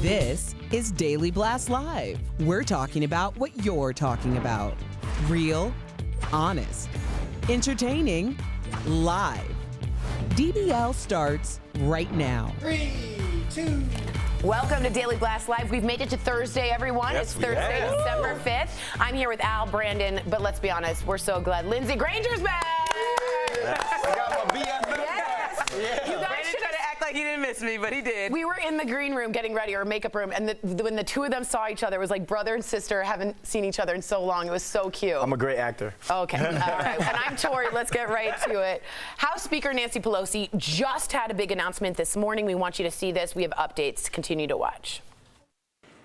This is Daily Blast Live. We're talking about what you're talking about. Real, honest, entertaining, live. DBL starts right now. 3, 2. Welcome to Daily Blast Live. We've made it to Thursday, everyone. Yes, it's Thursday, December 5th. I'm here with Al, Brandon, but let's be honest, we're so glad Lindsey Granger's back. I got my BFF. Yes. You guys should have act like he didn't miss me, but he did. We were in the green room getting ready, or makeup room, and when the two of them saw each other, it was like brother and sister. Haven't seen each other in so long. It was so cute. I'm a great actor. Okay, all right. And I'm Tori. Let's get right to it. House Speaker Nancy Pelosi just had a big announcement this morning. We want you to see this. We have updates. Continue to watch.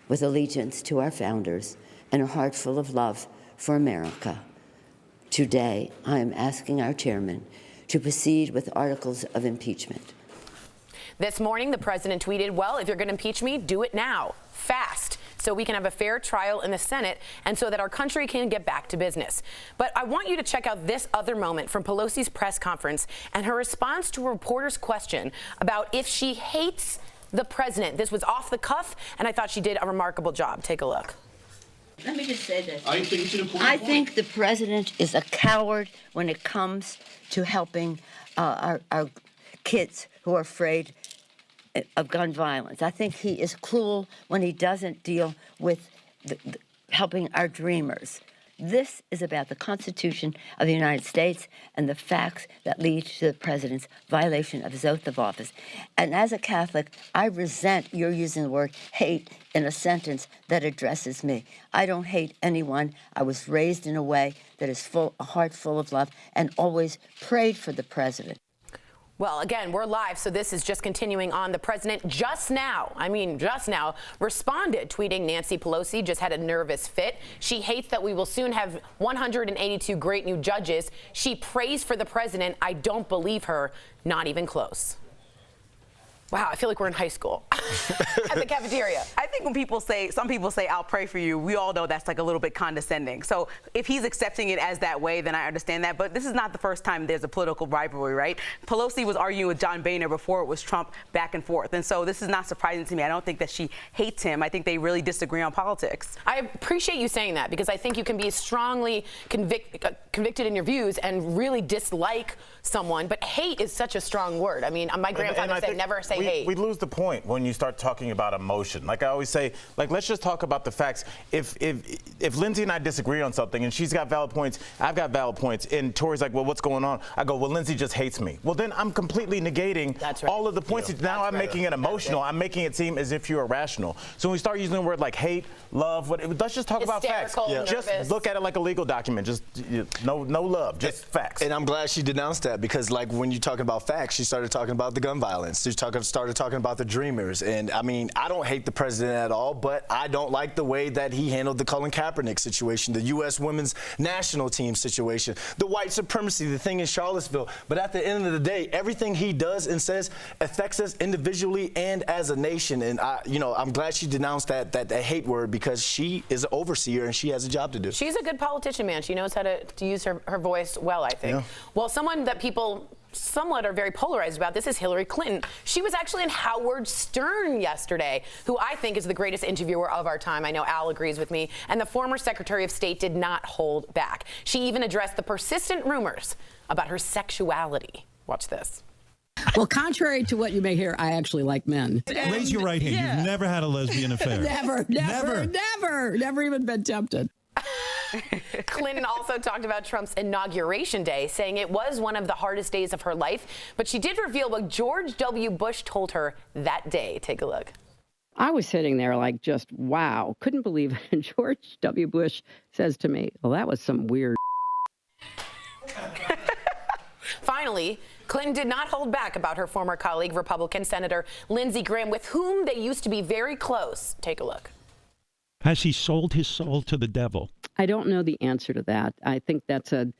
With allegiance to our founders and a heart full of love for America, today I am asking our chairman to proceed with articles of impeachment. This morning, the president tweeted, well, if you're going to impeach me, do it now, fast, so we can have a fair trial in the Senate and so that our country can get back to business. But I want you to check out this other moment from Pelosi's press conference and her response to a reporter's question about if she hates the president. This was off the cuff, and I thought she did a remarkable job. Take a look. Let me just say this. I think it's an important point. I think the president is a coward when it comes to helping our kids who are afraid of gun violence. I think he is cruel when he doesn't deal with helping our dreamers. This is about the Constitution of the United States and the facts that lead to the president's violation of his oath of office. And as a Catholic, I resent your using the word hate in a sentence that addresses me. I don't hate anyone. I was raised in a way that is a heart full of love and always prayed for the president. Well, again, we're live, so this is just continuing on. The president just now responded, tweeting Nancy Pelosi just had a nervous fit. She hates that we will soon have 182 great new judges. She prays for the president. I don't believe her, not even close. Wow, I feel like we're in high school at the cafeteria. I think when some people say, I'll pray for you, we all know that's like a little bit condescending. So if he's accepting it as that way, then I understand that. But this is not the first time there's a political rivalry, right? Pelosi was arguing with John Boehner before it was Trump back and forth. And so this is not surprising to me. I don't think that she hates him. I think they really disagree on politics. I appreciate you saying that because I think you can be strongly convicted in your views and really dislike someone. But hate is such a strong word. I mean, my grandfather said never say hate. We lose the point when you start talking about emotion. Like I always say, let's just talk about the facts. If Lindsay and I disagree on something and she's got valid points, I've got valid points, and Tori's like, well, what's going on? I go, well, Lindsay just hates me. Well, then I'm completely negating all of the points. Yeah. Now I'm making it emotional. I'm making it seem as if you're irrational. So when we start using the word like hate, love, let's just talk about facts. Yeah. Just look at it like a legal document. Just no love, just facts. And I'm glad she denounced that because, like, when you're talking about facts, she started talking about the gun violence. She started talking about the Dreamers. And, I mean, I don't hate the president at all, but I don't like the way that he handled the Colin Kaepernick situation, the U.S. women's national team situation, the white supremacy, the thing in Charlottesville. But at the end of the day, everything he does and says affects us individually and as a nation. And, I'm glad she denounced that hate word because she is an overseer and she has a job to do. She's a good politician, man. She knows how to use her voice well, I think. Yeah. Well, someone that people somewhat are very polarized about this is Hillary Clinton. She was actually in Howard Stern yesterday, who I think is the greatest interviewer of our time. I know Al agrees with me. And the former Secretary of State did not hold back. She even addressed the persistent rumors about her sexuality. Watch this. Well, contrary to what you may hear, I actually like men. Raise your right hand. Yeah. You've never had a lesbian affair. Never even been tempted. Clinton also talked about Trump's inauguration day, saying it was one of the hardest days of her life. But she did reveal what George W. Bush told her that day. Take a look. I was sitting there like just, wow, couldn't believe it. George W. Bush says to me, well, that was some weird. Finally, Clinton did not hold back about her former colleague, Republican Senator Lindsey Graham, with whom they used to be very close. Take a look. Has he sold his soul to the devil? I don't know the answer to that. I think that's a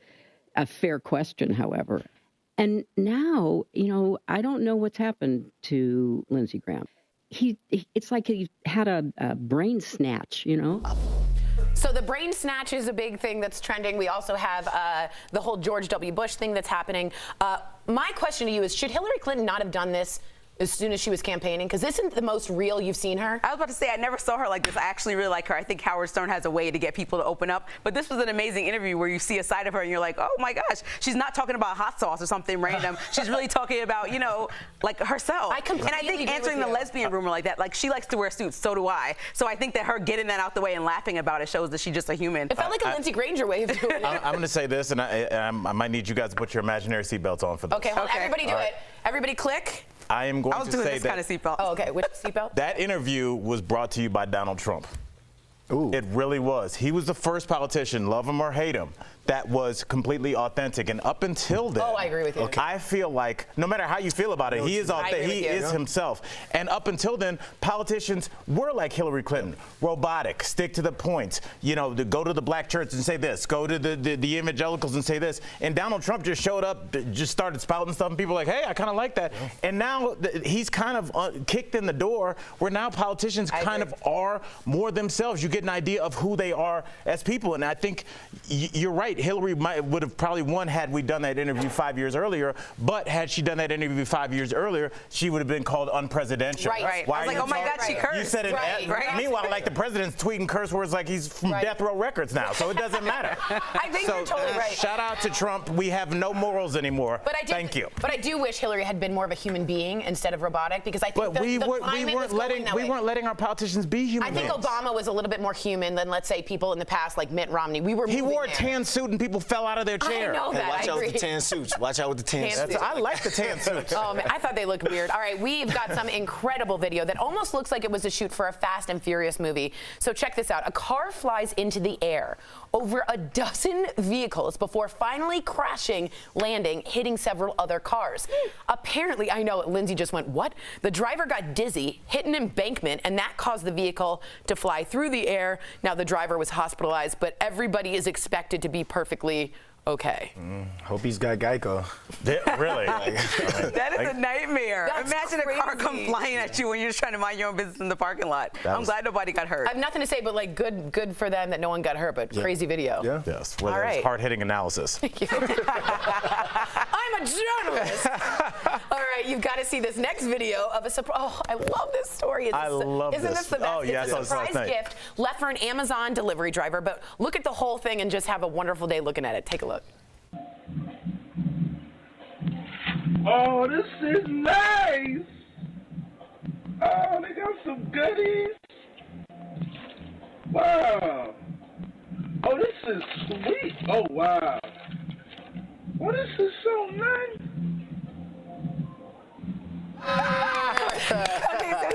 fair question, however. And now, I don't know what's happened to Lindsey Graham. It's like he had a brain snatch, So the brain snatch is a big thing that's trending. We also have the whole George W. Bush thing that's happening. My question to you is, should Hillary Clinton not have done this as soon as she was campaigning? Because this isn't the most real you've seen her. I was about to say, I never saw her like this. I actually really like her. I think Howard Stern has a way to get people to open up. But this was an amazing interview where you see a side of her and you're like, oh my gosh, she's not talking about hot sauce or something random. She's really talking about, like herself. And I think answering the lesbian rumor like that, like she likes to wear suits, so do I. So I think that her getting that out the way and laughing about it shows that she's just a human. It felt like a Lindsey Granger way of doing it. I'm going to say this, and I might need you guys to put your imaginary seatbelts on for this. Okay, hold on. Everybody do it. Everybody click. I am going I was to doing say this that kind of seatbelt. Oh, okay. Which seatbelt? that interview was brought to you by Donald Trump. Ooh. It really was. He was the first politician, love him or hate him, that was completely authentic. And up until then, Oh, I agree with you. Okay. I feel like no matter how you feel about it, he is authentic. He is himself. And up until then, politicians were like Hillary Clinton, robotic, stick to the point. To go to the black church and say this, go to the evangelicals and say this. And Donald Trump just showed up, just started spouting stuff, and people were like, hey, I kind of like that. Yeah. And now he's kind of kicked in the door where now politicians kind of are more themselves. You get an idea of who they are as people. And I think you're right. Hillary would have probably won had we done that interview 5 years earlier. But had she done that interview 5 years earlier, she would have been called unpresidential. Right. I was like, oh my God, she cursed. You said it. Right. Meanwhile, like the president's tweeting curse words like he's from Death Row Records now, so it doesn't matter. I think you're totally right. Shout out to Trump. We have no morals anymore. Thank you. But I do wish Hillary had been more of a human being instead of robotic, because I think we weren't letting our politicians be human I think beings. Obama was a little bit more human than, let's say, people in the past like Mitt Romney. He wore a tan suit and people fell out of their chair. I know that. Watch out with the tan suits. Watch out with the tan suits. I like the tan suits. Oh man, I thought they looked weird. All right, we've got some incredible video that almost looks like it was a shoot for a Fast and Furious movie. So check this out. A car flies into the air over a dozen vehicles before finally crashing, landing, hitting several other cars. Apparently, I know, Lindsay just went, what? The driver got dizzy, hit an embankment, and that caused the vehicle to fly through the air. Now the driver was hospitalized, but everybody is expected to be perfectly okay. Hope he's got Geico. Really? That is a nightmare. That's Imagine a car come crazy. flying at you when you're just trying to mind your own business in the parking lot. I'm glad nobody got hurt. I have nothing to say, but like good for them that no one got hurt, but crazy video. Yeah. Yes. All right. Hard-hitting analysis. I'm a journalist. All right, you've got to see this next video of a surprise. Oh, I love this story. Isn't this the best? Oh, yeah, it's a surprise gift left for an Amazon delivery driver. But look at the whole thing and just have a wonderful day looking at it. Take a look. Oh, this is nice. Oh, they got some goodies. Wow. Oh, this is sweet. Oh, wow. Oh, this is so nice. Okay, so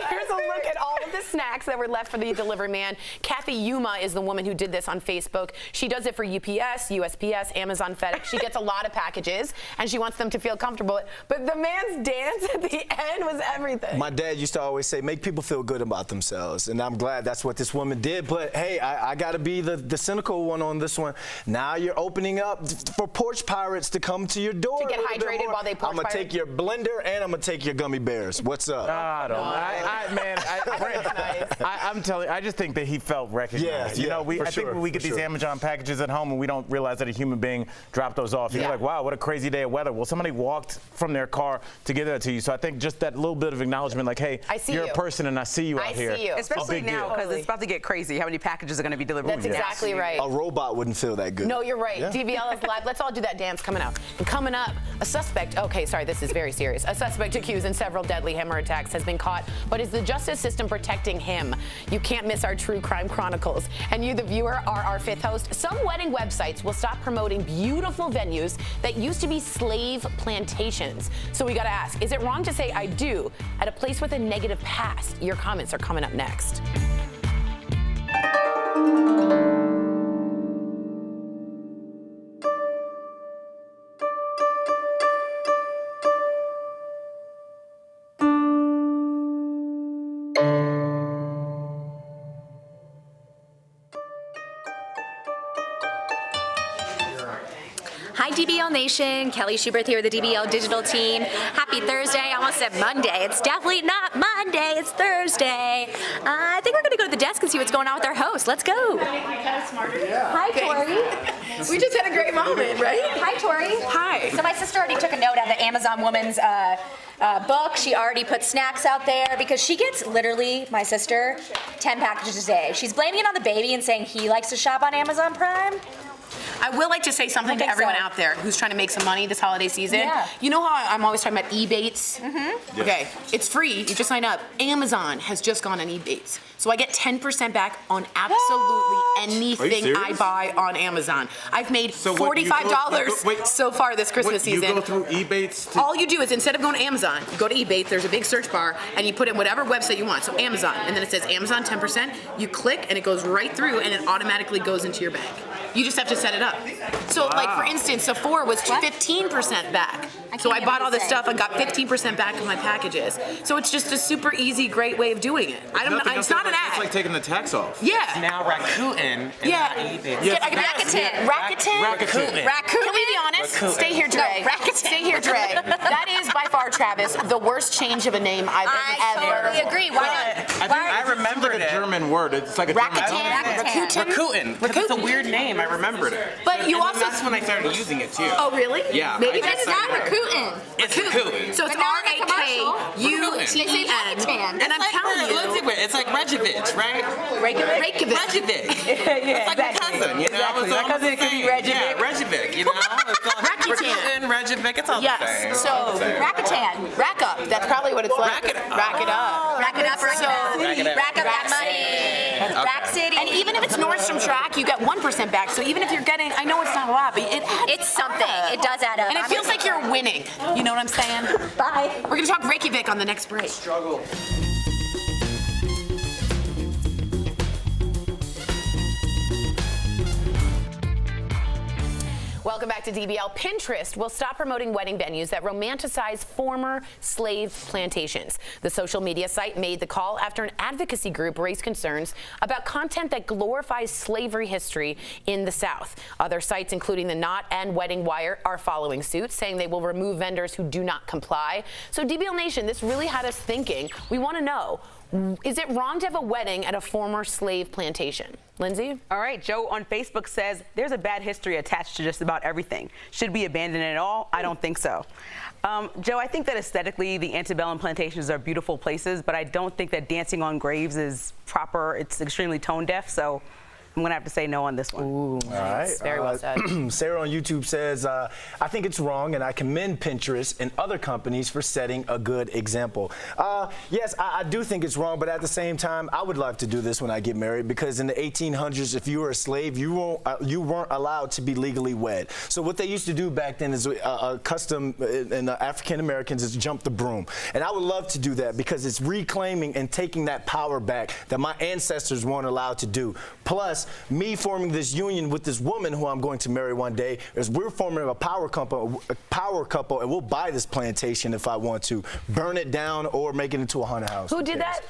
here's a look at all of the snacks that were left for the delivery man. Kathy Yuma is the woman who did this on Facebook. She does it for UPS, USPS, Amazon, FedEx. She gets a lot of packages, and she wants them to feel comfortable. But the man's dance at the end was everything. My dad used to always say, make people feel good about themselves. And I'm glad that's what this woman did. But, hey, I got to be the cynical one on this one. Now you're opening up for porch pirates to come to your door. To get hydrated while they porch I'm going to take your blender and I'm going to take your gummy bears. What's up? I'm telling you, I just think that he felt recognized. I think when we get these Amazon packages at home and we don't realize that a human being dropped those off, you're like, wow, what a crazy day of weather. Well, somebody walked from their car to give that to you. So I think just that little bit of acknowledgement, like, hey, you're a person and I see you out here. Especially now, because it's about to get crazy. How many packages are going to be delivered? That's exactly right. A robot wouldn't feel that good. No, you're right. DBL is live. Let's all do that dance coming up. And coming up, a suspect, okay, sorry, this is very serious. A suspect accused in several deadly hammer attacks has been caught, but is the justice system protecting him him. You can't miss our True Crime Chronicles. And you, the viewer, are our fifth host. Some wedding websites will stop promoting beautiful venues that used to be slave plantations. So we got to ask, is it wrong to say I do at a place with a negative past? Your comments are coming up next. Hi, DBL Nation. Kelly Schubert here with the DBL Digital team. Happy Thursday. I almost said Monday. It's definitely not Monday. It's Thursday. I think we're going to go to the desk and see what's going on with our host. Let's go. Hi, Tori. We just had a great moment, right? Hi, Tori. Hi. So my sister already took a note out of the Amazon woman's book. She already put snacks out there because she gets literally, my sister, 10 packages a day. She's blaming it on the baby and saying he likes to shop on Amazon Prime. I will like to say something to everyone out there who's trying to make some money this holiday season. Yeah. You know how I'm always talking about Ebates? Mm-hmm. Okay, it's free. You just sign up. Amazon has just gone on Ebates. So I get 10% back on absolutely anything I buy on Amazon. I've made $45 so far this Christmas season. You go through Ebates? All you do is instead of going to Amazon, you go to Ebates, there's a big search bar, and you put in whatever website you want. So Amazon, and then it says Amazon 10%. You click, and it goes right through, and it automatically goes into your bank. You just have to set it up. So, like, for instance, Sephora was 15% back. So I bought all this stuff and got 15% back of my packages. So it's just a super easy, great way of doing it. It's not an ad. It's like taking the tax off. Yeah. Now Rakuten. Yeah. Rakuten. Rakuten. Can we be honest? Rakuten. Stay here, Dre. Stay here, Dre. That is by far, Travis, the worst change of a name I've ever. I totally agree. Why not? I remembered It's like a German word. It's like a Rakuten. Rakuten. It's a weird name. I remembered it. But you also. That's when I started using it too. Oh, really? Yeah. Maybe That's not Rakuten. It's Rakuten. So it's R-A-K-U-T-E-N. And I'm telling you. It's like Reykjavik, right? Reykjavik. It's like my cousin, you know? Exactly. My cousin could be Reykjavik. Yeah, Reykjavik, you know? Rakuten, Reykjavik, it's all the same. Yes. So Rakuten. Rack up. That's probably what it's like. Rack it up. Rack it up. Rack it up, rack it up. Rack up that money. Rack City. And even if it's Nordstrom Track, you get 1% back. So even if you're getting, I know it's not a lot, but It's something. It does add up. And it feels like you're winning. You know what I'm saying? Bye. We're going to talk Reykjavik on the next break. Struggle. Welcome back to DBL. Pinterest will stop promoting wedding venues that romanticize former slave plantations. The social media site made the call after an advocacy group raised concerns about content that glorifies slavery history in the South. Other sites, including The Knot and Wedding Wire, are following suit, saying they will remove vendors who do not comply. So DBL Nation, this really had us thinking. We want to know, is it wrong to have a wedding at a former slave plantation? Lindsay? All right, Joe on Facebook says, there's a bad history attached to just about everything. Should we abandon it all? I don't think so. Joe, I think that aesthetically the antebellum plantations are beautiful places, but I don't think that dancing on graves is proper. It's extremely tone deaf, so I'm going to have to say no on this one. Ooh, all right. Very well said. Sarah on YouTube says, I think it's wrong, and I commend Pinterest and other companies for setting a good example. Yes, I do think it's wrong, but at the same time, I would love to do this when I get married, because in the 1800s, if you were a slave, you weren't allowed to be legally wed. So what they used to do back then is a custom in African Americans is jump the broom. And I would love to do that because it's reclaiming and taking that power back that my ancestors weren't allowed to do. Plus, me forming this union with this woman who I'm going to marry one day, is we're forming a power couple, and we'll buy this plantation if I want to, burn it down or make it into a haunted house. Who did that?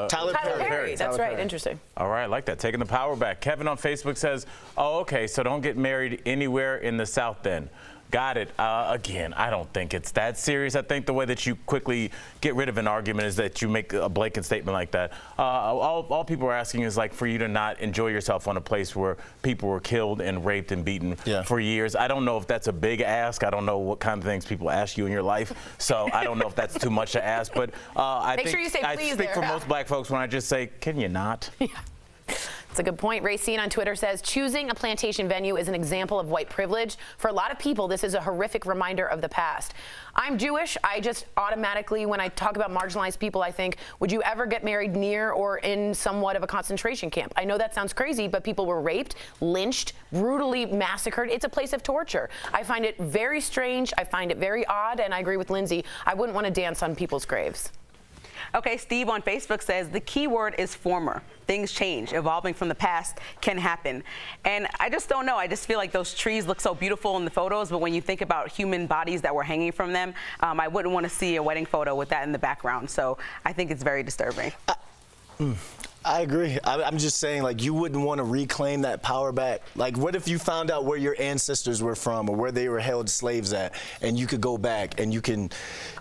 Tyler Perry. That's right. Interesting. All right, I like that. Taking the power back. Kevin on Facebook says, oh, okay, so don't get married anywhere in the South then. Got it. Again, I don't think it's that serious. I think the way that you quickly get rid of an argument is that you make a blanket statement like that. All people are asking is like for you to not enjoy yourself on a place where people were killed and raped and beaten for years. I don't know if that's a big ask. I don't know what kind of things people ask you in your life. So I don't know if that's too much to ask. But I Make sure you say please I speak there. for most black folks when I just say, can you not? Yeah. That's a good point. Racine on Twitter says, choosing a plantation venue is an example of white privilege. For a lot of people, this is a horrific reminder of the past. I'm Jewish. I just automatically, when I talk about marginalized people, I think, would you ever get married near or in somewhat of a concentration camp? I know that sounds crazy, but people were raped, lynched, brutally massacred. It's a place of torture. I find it very strange. I find it very odd, and I agree with Lindsay. I wouldn't want to dance on people's graves. Okay, Steve on Facebook says the key word is former. Things change. Evolving from the past can happen. And I just don't know. I just feel like those trees look so beautiful in the photos, but when you think about human bodies that were hanging from them, I wouldn't want to see a wedding photo with that in the background. So I think it's very disturbing. I agree. I'm just saying, like, you wouldn't want to reclaim that power back. Like, what if you found out where your ancestors were from or where they were held slaves at, and you could go back and you can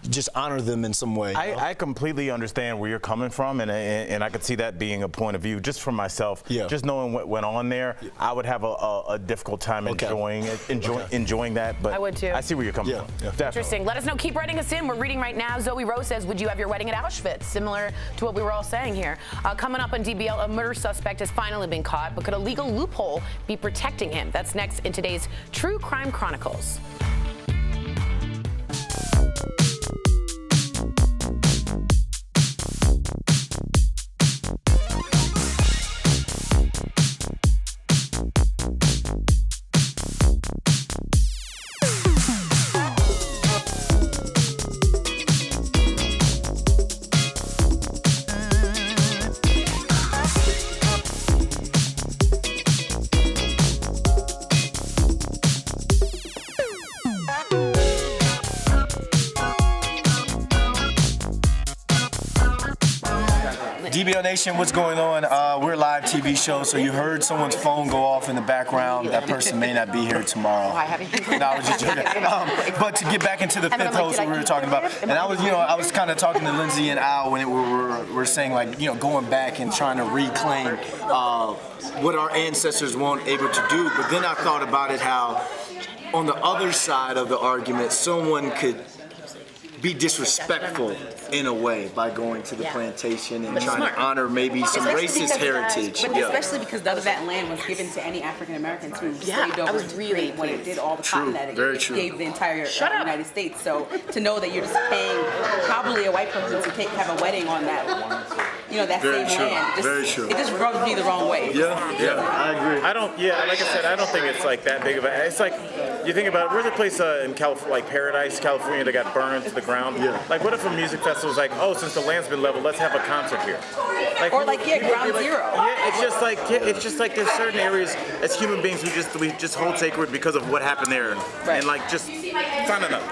just honor them in some way? I completely understand where you're coming from, and I could see that being a point of view. Just for myself, just knowing what went on there, I would have a difficult time enjoying that. But I would too. I see where you're coming from. Definitely. Interesting. Let us know. Keep writing us in. We're reading right now. Zoe Rose says, would you have your wedding at Auschwitz? Similar to what we were all saying here. Coming up on DBL, a murder suspect has finally been caught, but could a legal loophole be protecting him? That's next in today's True Crime Chronicles. DBL Nation, what's going on? We're a live TV show, so you heard someone's phone go off in the background. That person may not be here tomorrow. No, I was just joking. But to get back into the fifth host we were talking about, and I was kind of talking to Lindsay and Al when we were saying, like, going back and trying to reclaim what our ancestors weren't able to do. But then I thought about it, how on the other side of the argument, someone could be disrespectful in a way by going to the plantation and trying to honor maybe some racist heritage. But especially because none of that land was given to any African Americans who slaved over to create when it did all the cotton that it gave the entire United States. So to know that you're just paying probably a white person to have a wedding on that, that same land, it just rubs me the wrong way. I agree. Like I said, I don't think it's like that big of a. It's like you think about it. Where's the place in California, like Paradise, California, that got burned to the ground? Like, what if a music festival is like, oh, since the land's been leveled, let's have a concert here? Ground zero. Yeah, it's just like there's certain areas as human beings we just hold sacred because of what happened there, and like just I don't know.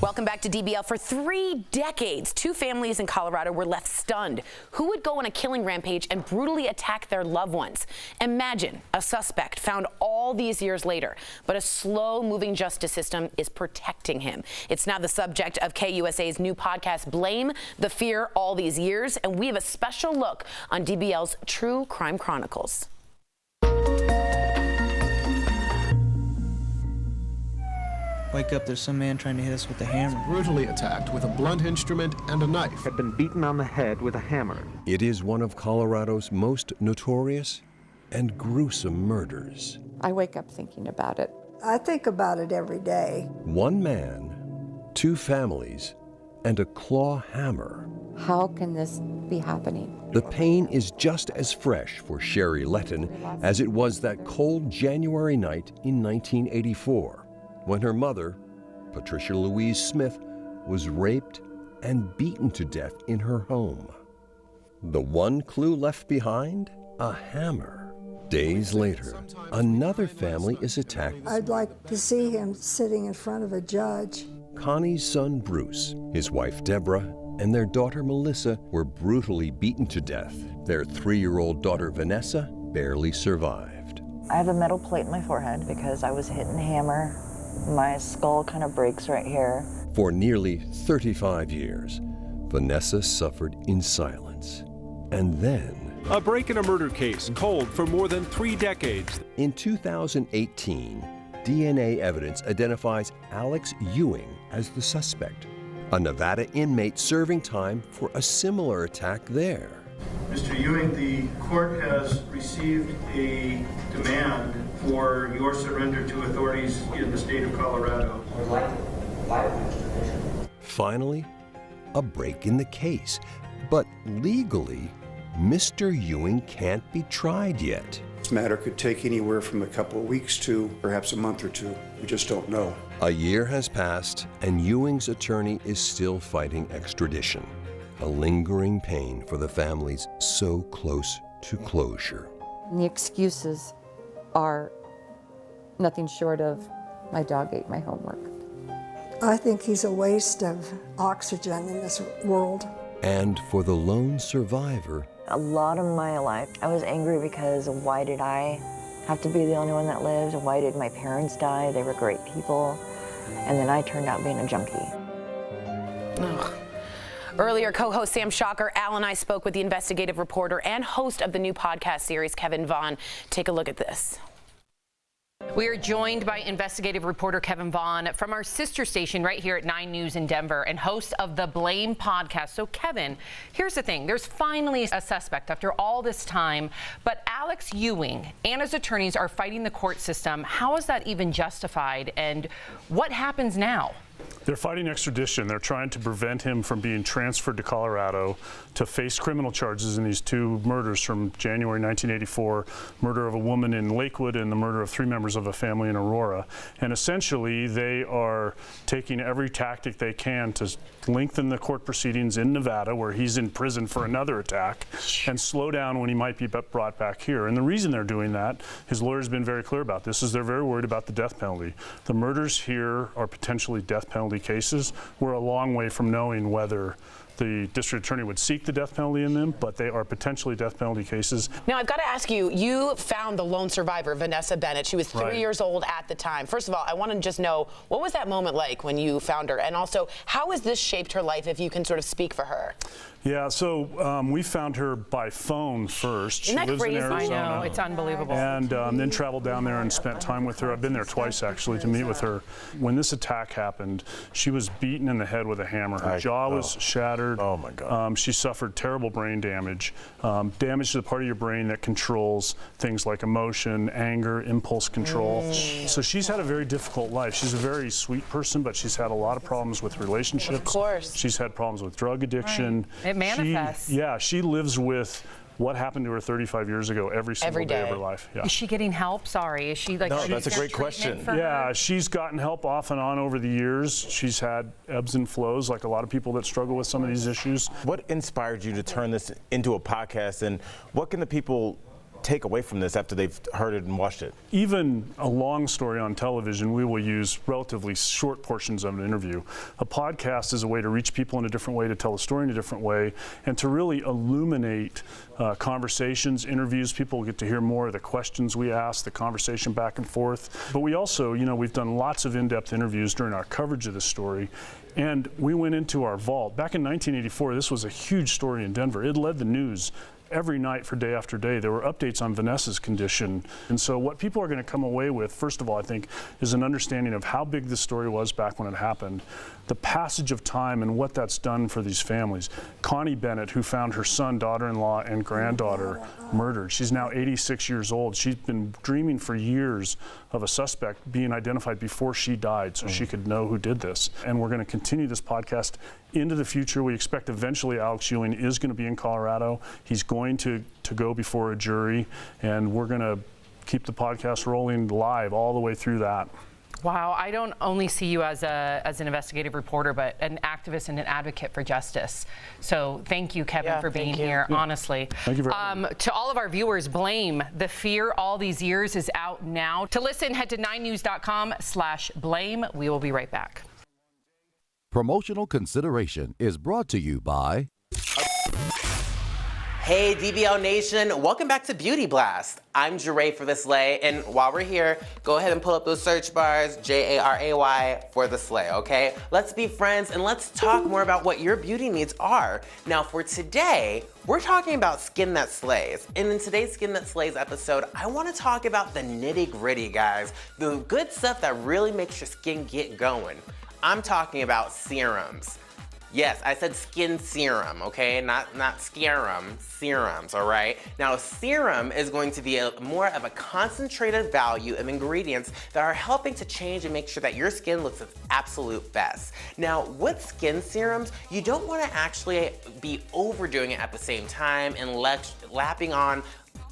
Welcome back to DBL. For 3 decades, 2 families in Colorado were left stunned. Who would go on a killing rampage and brutally attack their loved ones? Imagine a suspect found all these years later, but a slow-moving justice system is protecting him. It's now the subject of KUSA's new podcast, Blame the Fear All These Years, and we have a special look on DBL's True Crime Chronicles. Wake up, there's some man trying to hit us with a hammer. Brutally attacked with a blunt instrument and a knife. Had been beaten on the head with a hammer. It is one of Colorado's most notorious and gruesome murders. I wake up thinking about it. I think about it every day. 1 man, 2 families, and a claw hammer. How can this be happening? The pain is just as fresh for Sherry Letton as it was that cold January night in 1984. When her mother, Patricia Louise Smith, was raped and beaten to death in her home. The one clue left behind? A hammer. Days later, another family is attacked. I'd like to see him sitting in front of a judge. Connie's son Bruce, his wife Deborah, and their daughter Melissa were brutally beaten to death. Their 3-year-old daughter Vanessa barely survived. I have a metal plate in my forehead because I was hit in a hammer. My skull kind of breaks right here. For nearly 35 years, Vanessa suffered in silence. And then, a break in a murder case cold for more than 3 decades. in 2018, DNA evidence identifies Alex Ewing as the suspect, a Nevada inmate serving time for a similar attack there. Mr. Ewing, the court has received a demand for your surrender to authorities in the state of Colorado. Finally, a break in the case. But legally, Mr. Ewing can't be tried yet. This matter could take anywhere from a couple of weeks to perhaps a month or two. We just don't know. A year has passed, and Ewing's attorney is still fighting extradition. A lingering pain for the families so close to closure. And the excuses are nothing short of, my dog ate my homework. I think he's a waste of oxygen in this world. And for the lone survivor, A lot of my life, I was angry because why did I have to be the only one that lived? Why did my parents die? They were great people. And then I turned out being a junkie. Ugh. Earlier, co-host Sam Shocker, Al, and I spoke with the investigative reporter and host of the new podcast series, Kevin Vaughn. Take a look at this. We are joined by investigative reporter Kevin Vaughn from our sister station right here at 9 News in Denver and host of the Blame podcast. So, Kevin, here's the thing. There's finally a suspect after all this time, but Alex Ewing and his attorneys are fighting the court system. How is that even justified, and what happens now? They're fighting extradition. They're trying to prevent him from being transferred to Colorado to face criminal charges in these 2 murders from January 1984, murder of a woman in Lakewood and the murder of 3 members of a family in Aurora. And essentially, they are taking every tactic they can to lengthen the court proceedings in Nevada, where he's in prison for another attack, and slow down when he might be brought back here. And the reason they're doing that, his lawyer's been very clear about this, is they're very worried about the death penalty. The murders here are potentially death penalty cases. We're a long way from knowing whether the district attorney would seek the death penalty in them, but they are potentially death penalty cases. Now, I've got to ask you, you found the lone survivor, Vanessa Bennett. She was 3 years old at the time. First of all, I want to just know, what was that moment like when you found her? And also, how has this shaped her life, if you can sort of speak for her? Yeah, so we found her by phone first. Isn't that she lives crazy? in Arizona. I know, it's unbelievable. And then traveled down there and spent time with her. I've been there twice, actually, to meet with her. When this attack happened, she was beaten in the head with a hammer. Her jaw was shattered. Oh, my God. She suffered terrible brain damage, damage to the part of your brain that controls things like emotion, anger, impulse control. So she's had a very difficult life. She's a very sweet person, but she's had a lot of problems with relationships. Of course. She's had problems with drug addiction. It manifests. She lives with what happened to her 35 years ago every single day of her life. Yeah. Is she getting help? Sorry. Is she like... No, that's a great question. Yeah, she's gotten help off and on over the years. She's had ebbs and flows, like a lot of people that struggle with some of these issues. What inspired you to turn this into a podcast, and what can the people take away from this after they've heard it and watched it? Even a long story on television, we will use relatively short portions of an interview. A podcast is a way to reach people in a different way, to tell a story in a different way, and to really illuminate conversations, interviews. People get to hear more of the questions we ask, the conversation back and forth. But we also, we've done lots of in-depth interviews during our coverage of this story. And we went into our vault. Back in 1984, this was a huge story in Denver. It led the news every night for day after day. There were updates on Vanessa's condition. And so what people are going to come away with, first of all, I think, is an understanding of how big this story was back when it happened, the passage of time and what that's done for these families. Connie Bennett, who found her son, daughter-in-law, and granddaughter murdered. She's now 86 years old. She's been dreaming for years of a suspect being identified before she died so she could know who did this. And we're going to continue this podcast into the future. We expect eventually Alex Ewing is going to be in Colorado. He's going to go before a jury, and we're going to keep the podcast rolling live all the way through that. Wow, I don't only see you as an investigative reporter, but an activist and an advocate for justice. So thank you, Kevin, for being here, honestly. Thank you very much. To all of our viewers, Blame, The Fear All These Years is out now. To listen, head to 9news.com/blame. We will be right back. Promotional consideration is brought to you by... Hey, DBL Nation, welcome back to Beauty Blast. I'm Jeray for the Slay, and while we're here, go ahead and pull up those search bars, J-A-R-A-Y for the Slay, okay? Let's be friends and let's talk more about what your beauty needs are. Now for today, we're talking about skin that slays. And in today's Skin That Slays episode, I wanna talk about the nitty gritty, guys. The good stuff that really makes your skin get going. I'm talking about serums. Yes, I said skin serum, okay? Not scarum, serums, all right? Now, a serum is going to be more of a concentrated value of ingredients that are helping to change and make sure that your skin looks its absolute best. Now, with skin serums, you don't want to actually be overdoing it at the same time and lapping on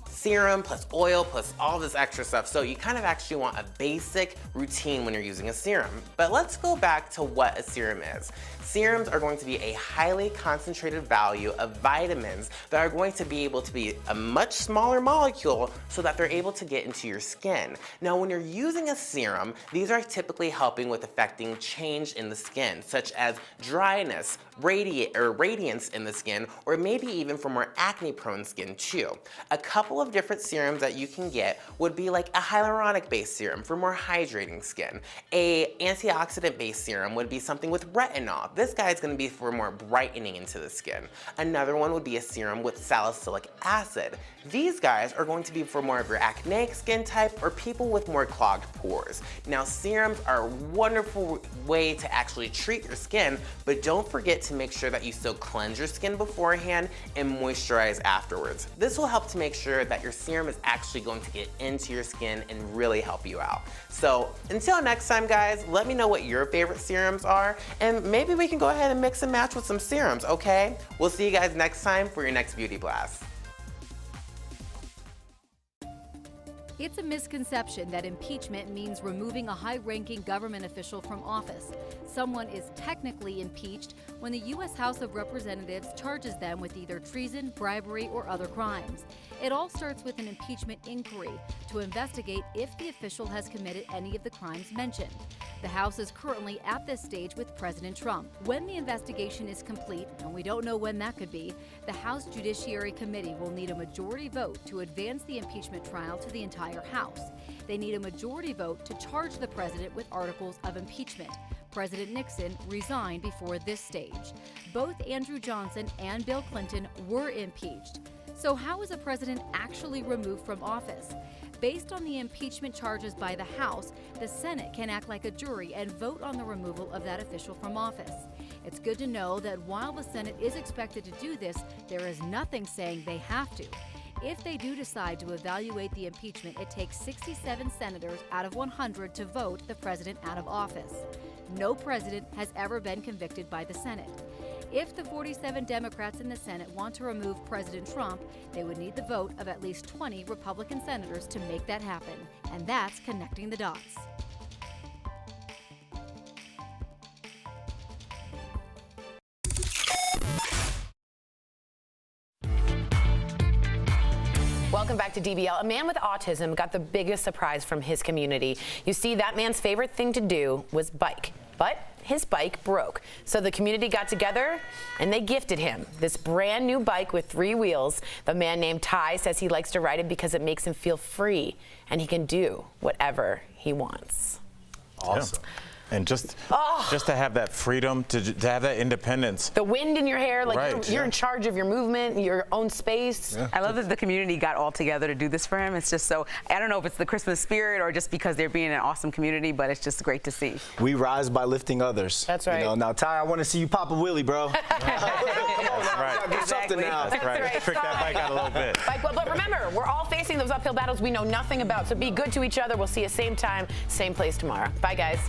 serum plus oil plus all this extra stuff. So you kind of actually want a basic routine when you're using a serum. But let's go back to what a serum is. Serums are going to be a highly concentrated value of vitamins that are going to be able to be a much smaller molecule so that they're able to get into your skin. Now, when you're using a serum, these are typically helping with affecting change in the skin, such as dryness, radiance in the skin, or maybe even for more acne-prone skin too. A couple of different serums that you can get would be like a hyaluronic-based serum for more hydrating skin. A antioxidant-based serum would be something with retinol. This guy is going to be for more brightening into the skin. Another one would be a serum with salicylic acid. These guys are going to be for more of your acneic skin type or people with more clogged pores. Now, serums are a wonderful way to actually treat your skin, but don't forget to make sure that you still cleanse your skin beforehand and moisturize afterwards. This will help to make sure that your serum is actually going to get into your skin and really help you out. So until next time, guys, let me know what your favorite serums are, and maybe we can go ahead and mix and match with some serums, okay? We'll see you guys next time for your next Beauty Blast. It's a misconception that impeachment means removing a high-ranking government official from office. Someone is technically impeached when the U.S. House of Representatives charges them with either treason, bribery, or other crimes. It all starts with an impeachment inquiry to investigate if the official has committed any of the crimes mentioned. The House is currently at this stage with President Trump. When the investigation is complete, and we don't know when that could be, the House Judiciary Committee will need a majority vote to advance the impeachment trial to the entire House. They need a majority vote to charge the president with articles of impeachment. President Nixon resigned before this stage. Both Andrew Johnson and Bill Clinton were impeached. So how is a president actually removed from office? Based on the impeachment charges by the House, the Senate can act like a jury and vote on the removal of that official from office. It's good to know that while the Senate is expected to do this, there is nothing saying they have to. If they do decide to evaluate the impeachment, it takes 67 senators out of 100 to vote the president out of office. No president has ever been convicted by the Senate. If the 47 Democrats in the Senate want to remove President Trump, they would need the vote of at least 20 Republican senators to make that happen. And that's connecting the dots. Welcome back to DBL. A man with autism got the biggest surprise from his community. You see, that man's favorite thing to do was bike, but his bike broke. So the community got together and they gifted him this brand new bike with 3 wheels. The man named Ty says he likes to ride it because it makes him feel free and he can do whatever he wants. Awesome. Yeah. And just to have that freedom, to have that independence. The wind in your hair, like right, you're in charge of your movement, your own space. Yeah. I love that the community got all together to do this for him. It's just so, I don't know if it's the Christmas spirit or just because they're being an awesome community, but it's just great to see. We rise by lifting others. That's right. You know, now, Ty, I want to see you pop a wheelie, bro. That's right. Do something now. That's right. Trick that bike out a little bit. But remember, we're all facing those uphill battles we know nothing about, so be good to each other. We'll see you same time, same place tomorrow. Bye, guys.